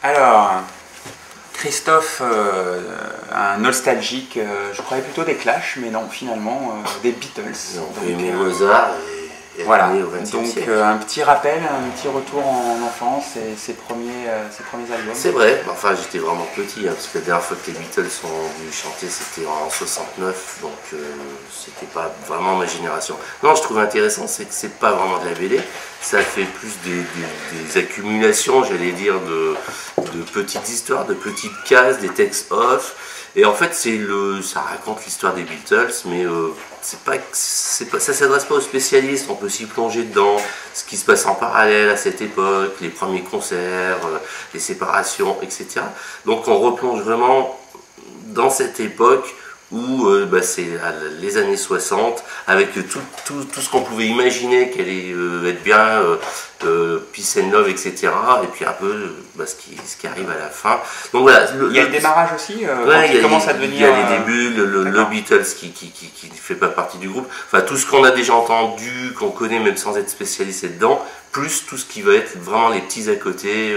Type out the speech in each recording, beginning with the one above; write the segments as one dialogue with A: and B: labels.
A: Alors, Christophe, un nostalgique, je croyais plutôt des Clash, mais non, finalement, des Beatles.
B: On peut aimer Mozart et
A: voilà,
B: ramener au XXe
A: donc
B: siècle.
A: un petit rappel, un petit retour en enfance et ses premiers albums.
B: C'est vrai, enfin j'étais vraiment petit, parce que la dernière fois que les Beatles sont venus chanter c'était en 69, donc c'était pas vraiment ma génération. Non, je trouve intéressant, c'est que c'est pas vraiment de la BD, ça fait plus des accumulations, j'allais dire, de petites histoires, de petites cases, des textes off. Et en fait, ça raconte l'histoire des Beatles, mais ça s'adresse pas aux spécialistes. On peut s'y plonger dedans, ce qui se passe en parallèle à cette époque, les premiers concerts, les séparations, etc. Donc on replonge vraiment dans cette époque où c'est les années 60, avec tout ce qu'on pouvait imaginer qu'elle allait être bien, peace and love, etc. Et puis un peu ce qui arrive à la fin. Donc voilà.
A: Il y a le démarrage aussi,
B: ouais,
A: il commence à devenir...
B: Il y a les débuts, le Beatles qui ne fait pas partie du groupe. Enfin, tout ce qu'on a déjà entendu, qu'on connaît même sans être spécialisé dedans, plus tout ce qui va être vraiment les petits à côté.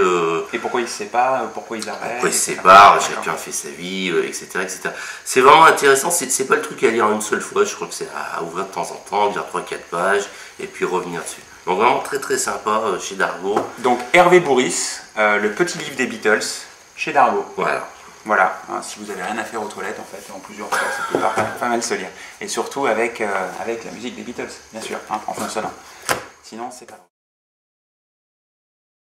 A: Et pourquoi ils se séparent, pourquoi ils arrêtent.
B: Pourquoi ils se séparent, chacun fait sa vie, etc. etc. C'est vraiment intéressant, c'est pas le truc à lire une seule fois, je crois que c'est à ouvrir de temps en temps, lire 3-4 pages, et puis revenir dessus. Donc vraiment très très sympa chez Dargaud.
A: Donc Hervé Bourris, le petit livre des Beatles, chez Dargaud.
B: Voilà.
A: Voilà, hein, si vous n'avez rien à faire aux toilettes, en fait, en plusieurs fois, ça peut pas mal se lire. Et surtout avec la musique des Beatles, bien sûr, hein, en fond sonore. Sinon, c'est pas...